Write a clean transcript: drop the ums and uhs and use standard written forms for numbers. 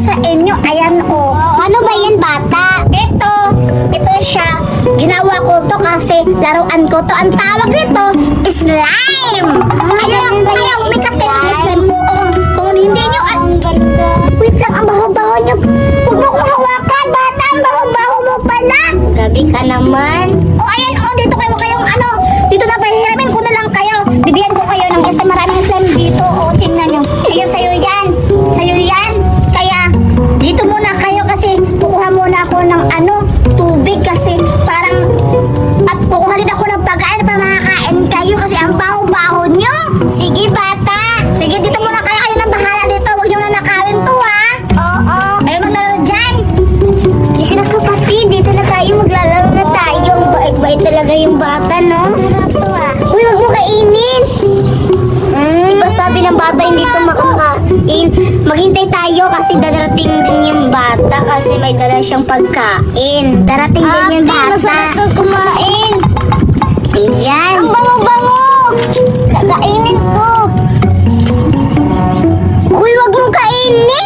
sa inyo. Ayan o. Ano ba yan, bata? Ito siya. Ginawa ko to kasi laruan ko to. Ang tawag nito, slime. Ayaw, may slime po. Kung hindi nyo, wait lang, ang baho-baho nyo. Huwag mo kong hawakan, bata. Ang baho-baho mo pala. Grabe ka naman. Ayan, dito kayo kayong dito na pahihiramin ko na lang kayo. Bibigyan ko kayo ng isa maraming slime dito. Tingnan nyo. Ayan, sa'yo yan. Sa'yo yan. Kaya, dito muna kayo kasi kukuha muna ako ng tubig kasi parang at kukuha din ako ng pagkain para makakain kayo kasi ang baho-baho nyo. Sige, bata. Sige, dito muna kayo. Kayo na bahala dito. Huwag nyo na nakawin to, ha? Oo. Ayaw maglaro dyan. Hindi na kapatid. Dito na tayo. Maglalaro na tayo. Bait-bait talaga yung bata, no? Uy, huwag mo kainin. Diba sabi ng bata hindi ito makakain? Maghintay tayo kasi darating din yung bata kasi may dala siyang pagkain. Darating din yung bata. Masarap kumain. Ayan. Ang bango-bango. Kakainin ko. Uy, wag mong kainin.